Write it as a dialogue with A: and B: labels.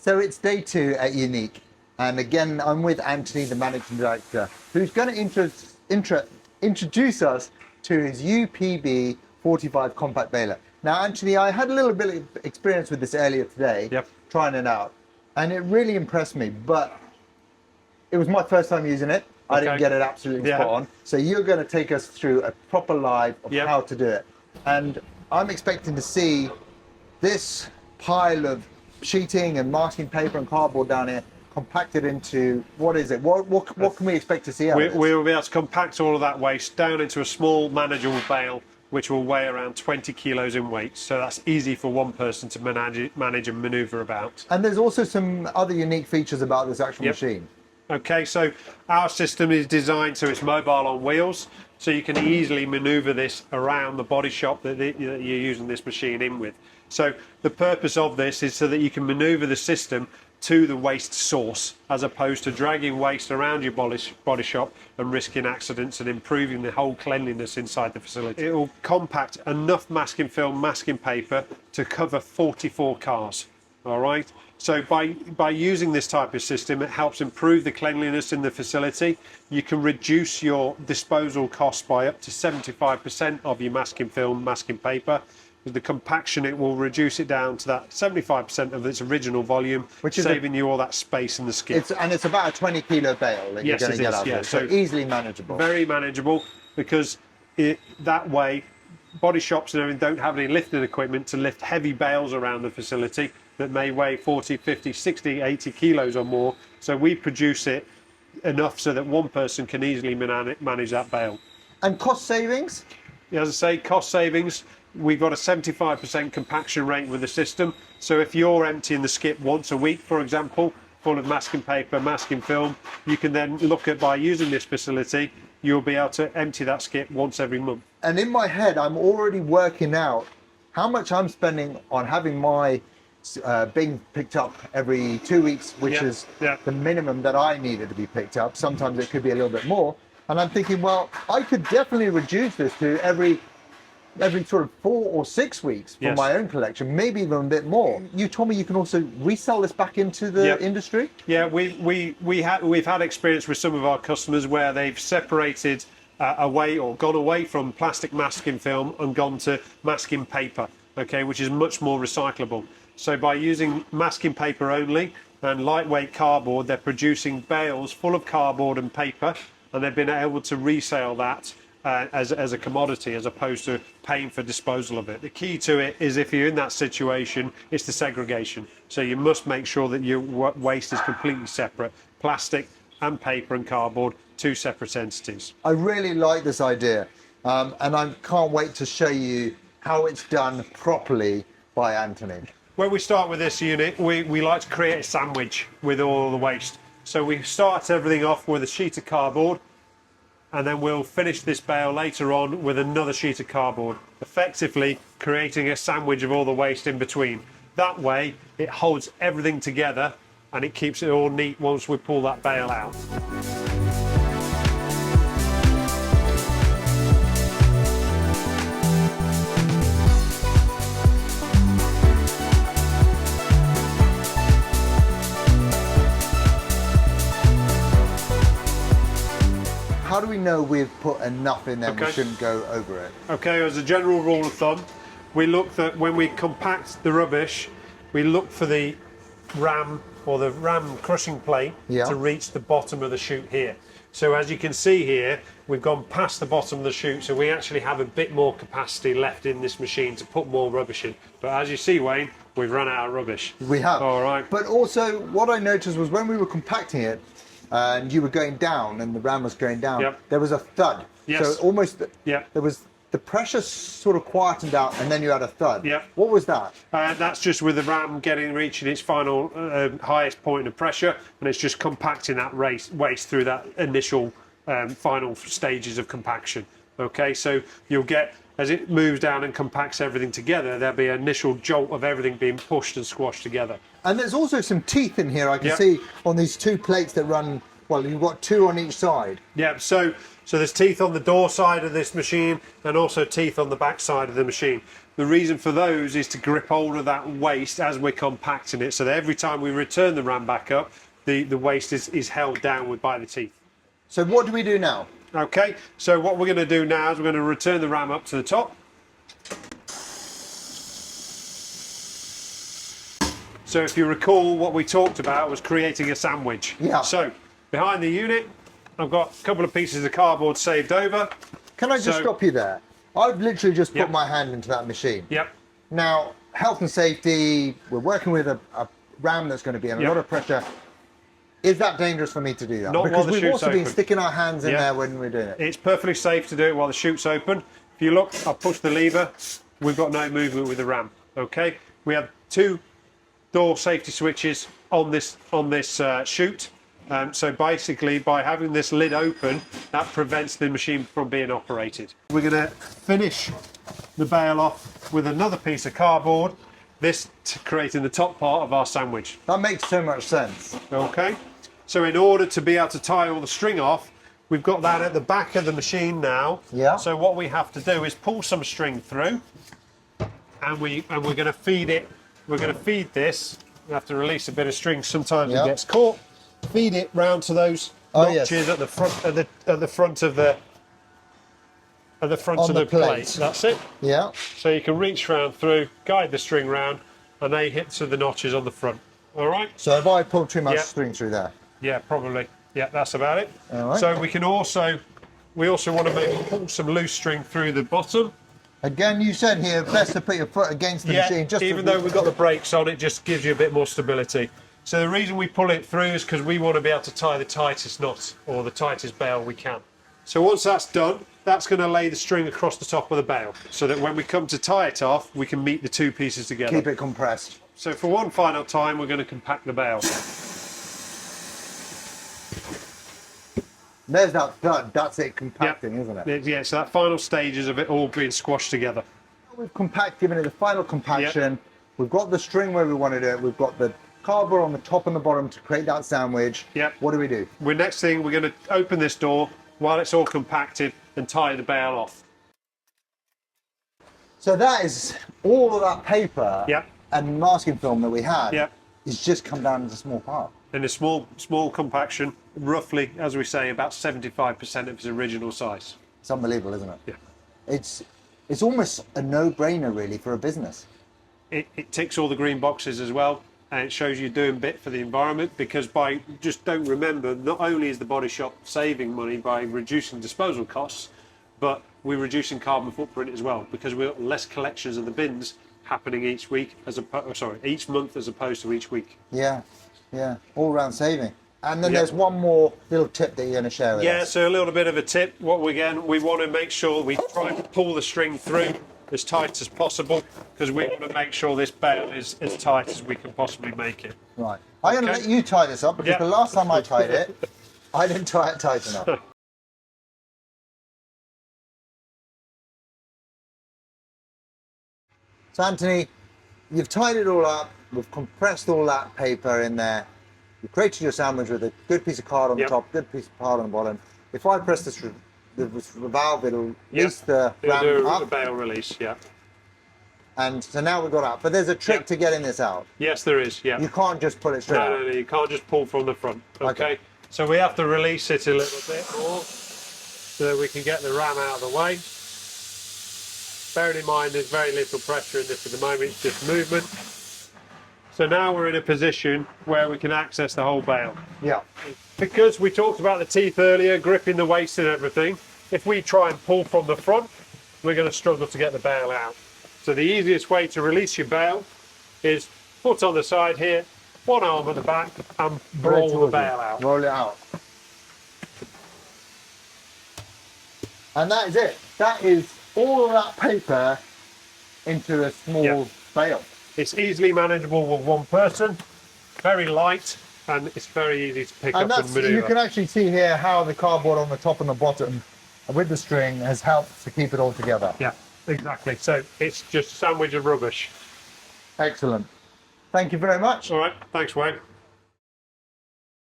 A: So it's day 2 at Unic, and again I'm with Anthony, the managing director, who's going to introduce us to his UBP-45 compact baler. Now, Anthony, I had a little bit of experience with this earlier today, trying it out, and it really impressed me, but it was my first time using it. I didn't get it absolutely spot on. So you're going to take us through a proper live of how to do it. And I'm expecting to see this pile of sheeting and masking paper and cardboard down here compacted into, what is it? What can we expect to see out of this?
B: We will be able to compact all of that waste down into a small manageable bale, which will weigh around 20 kilos in weight. So that's easy for one person to manage and manoeuvre about.
A: And there's also some other unique features about this actual machine.
B: Okay, so our system is designed so it's mobile on wheels, so you can easily manoeuvre this around the body shop that you're using this machine in with. So the purpose of this is so that you can manoeuvre the system to the waste source, as opposed to dragging waste around your body shop and risking accidents, and improving the whole cleanliness inside the facility. It will compact enough masking film, masking paper to cover 44 cars. All right. So by using this type of system, it helps improve the cleanliness in the facility. You can reduce your disposal costs by up to 75% of your masking film, masking paper. With the compaction, it will reduce it down to that 75% of its original volume, which is saving you all that space in the skip.
A: And it's about a 20 kilo bale that you're going to get out of it. So easily manageable.
B: Very manageable, because that way body shops and everything don't have any lifting equipment to lift heavy bales around the facility that may weigh 40, 50, 60, 80 kilos or more. So we produce it enough so that one person can easily manage that bale.
A: And cost savings?
B: As I say, cost savings. We've got a 75% compaction rate with the system. So if you're emptying the skip once a week, for example, full of masking paper, masking film, you can then look at, by using this facility, you'll be able to empty that skip once every month.
A: And in my head, I'm already working out how much I'm spending on having my being picked up every 2 weeks, which is the minimum that I needed to be picked up. Sometimes it could be a little bit more. And I'm thinking, well, I could definitely reduce this to every sort of 4 or 6 weeks for my own collection, maybe even a bit more. You told me you can also resell this back into the industry?
B: Yeah, we've had experience with some of our customers where they've separated away or gone away from plastic masking film and gone to masking paper, okay, which is much more recyclable. So by using masking paper only and lightweight cardboard, they're producing bales full of cardboard and paper, and they've been able to resell that as a commodity, as opposed to paying for disposal of it. The key to it is, if you're in that situation, it's the segregation. So you must make sure that your waste is completely separate. Plastic and paper and cardboard, 2 separate entities.
A: I really like this idea, and I can't wait to show you how it's done properly by Anthony.
B: When we start with this unit, we like to create a sandwich with all the waste. So we start everything off with a sheet of cardboard, and then we'll finish this bale later on with another sheet of cardboard, effectively creating a sandwich of all the waste in between. That way it holds everything together and it keeps it all neat once we pull that bale out.
A: How do we know we've put enough in there and we shouldn't go over it?
B: Okay, as a general rule of thumb, we look that when we compact the rubbish, we look for the ram or the ram crushing plate to reach the bottom of the chute here. So as you can see here, we've gone past the bottom of the chute, so we actually have a bit more capacity left in this machine to put more rubbish in. But as you see, Wayne, we've run out of rubbish.
A: We have.
B: All right.
A: But also, what I noticed was when we were compacting it, and you were going down and the ram was going down, there was a thud. So almost there was the pressure sort of quietened out, and then you had a thud. What was that?
B: That's just with the ram reaching its final highest point of pressure, and it's just compacting that waste through that initial final stages of compaction. Okay, so you'll get, as it moves down and compacts everything together, there'll be an initial jolt of everything being pushed and squashed together.
A: And there's also some teeth in here I can see on these 2 plates that run, well, you've got 2 on each side.
B: Yeah, so So there's teeth on the door side of this machine and also teeth on the back side of the machine. The reason for those is to grip hold of that waste as we're compacting it, so that every time we return the ram back up, the waste is held downward by the teeth.
A: So what do we do now?
B: Okay, so what we're going to do now is we're going to return the ram up to the top. So if you recall, what we talked about was creating a sandwich.
A: Yeah.
B: So behind the unit, I've got a couple of pieces of cardboard saved over.
A: Can I just stop you there? I've literally just put
B: Yep.
A: my hand into that machine.
B: Yep.
A: Now, health and safety, we're working with a ram that's going to be in a
B: Yep.
A: lot of pressure. Is that dangerous for me to do that?
B: Not
A: because
B: while the
A: we've
B: chute's
A: also been
B: open.
A: sticking our hands in
B: Yep.
A: there when we're doing it.
B: It's perfectly safe to do it while the chute's open. If you look, I've pushed the lever. We've got no movement with the ram. Okay. We have 2 door safety switches on this chute. So basically, by having this lid open, that prevents the machine from being operated. We're going to finish the bale off with another piece of cardboard, this creating the top part of our sandwich.
A: That makes so much sense.
B: Okay, so in order to be able to tie all the string off, we've got that at the back of the machine now.
A: Yeah.
B: So what we have to do is pull some string through, and we're going to feed it. We're going to feed this. We have to release a bit of string. Sometimes
A: Yeah.
B: it gets caught. Feed it round to those notches at the front of the front of the plate. That's it.
A: Yeah.
B: So you can reach round through, guide the string round, and they hit to the notches on the front. All right.
A: So if I pull too much
B: Yeah.
A: string through there.
B: Yeah, probably. Yeah, that's about it.
A: All right.
B: So we also want to maybe pull some loose string through the bottom.
A: Again, you said here, best to put your foot against the machine. Just
B: even though we've got the brakes on, it just gives you a bit more stability. So the reason we pull it through is because we want to be able to tie the tightest knot or the tightest bale we can. So once that's done, that's going to lay the string across the top of the bale so that when we come to tie it off, we can meet the 2 pieces together.
A: keep it compressed.
B: So for one final time, we're going to compact the bale.
A: There's that thud. That's it compacting, isn't it?
B: Yeah, so that final stage is of it all being squashed together.
A: We've given it the final compaction. We've got the string where we want to do it. We've got the cardboard on the top and the bottom to create that sandwich.
B: Yep.
A: What do we do?
B: Next thing, we're going to open this door while it's all compacted and tie the bale off.
A: So that is all of that paper
B: Yep.
A: and masking film that we had.
B: Yep.
A: It's just come down into a small part.
B: In a small compaction, roughly, as we say, about 75% of its original size.
A: It's unbelievable, isn't it?
B: Yeah.
A: It's almost a no-brainer, really, for a business.
B: It ticks all the green boxes as well, and it shows you doing a bit for the environment, because just don't remember, not only is the body shop saving money by reducing disposal costs, but we're reducing carbon footprint as well, because we've got less collections of the bins happening each month as opposed to each week.
A: Yeah, yeah, all-round saving. And then
B: Yep.
A: there's one more little tip that you're going to share with us.
B: Yeah, so a little bit of a tip. We want to make sure we try to pull the string through as tight as possible, because we want to make sure this bale is as tight as we can possibly make it.
A: Right. I'm going to
B: Okay.
A: let you tie this up, because
B: Yep.
A: the last time I tied it, I didn't tie it tight enough. So Anthony, you've tied it all up, we've compressed all that paper in there, you've created your sandwich with a good piece of card on the
B: Yep.
A: top, good piece of card on the bottom. If I press this valve, it'll release the
B: It'll do
A: ram
B: the
A: up,
B: bale release, yeah.
A: and so now we've got out. But there's a trick
B: Yep.
A: to getting this out.
B: Yes, there is, yeah.
A: You can't just pull it straight out.
B: No, you can't just pull from the front, okay? So we have to release it a little bit more so that we can get the ram out of the way. Bearing in mind there's very little pressure in this at the moment, it's just movement. So now we're in a position where we can access the whole bale.
A: Yeah.
B: Because we talked about the teeth earlier, gripping the waist and everything, if we try and pull from the front, we're going to struggle to get the bale out. So the easiest way to release your bale is foot on the side here, one arm at the back, and roll the bale out.
A: Roll it out. And that is it. That is all of that paper into a small bale.
B: It's easily manageable with one person, very light, and it's very easy to pick
A: And
B: up and
A: you
B: maneuver.
A: can actually see here how the cardboard on the top and the bottom with the string has helped to keep it all together.
B: Yeah, exactly. So it's just a sandwich of rubbish.
A: Excellent. Thank you very much.
B: All right, thanks, Wayne.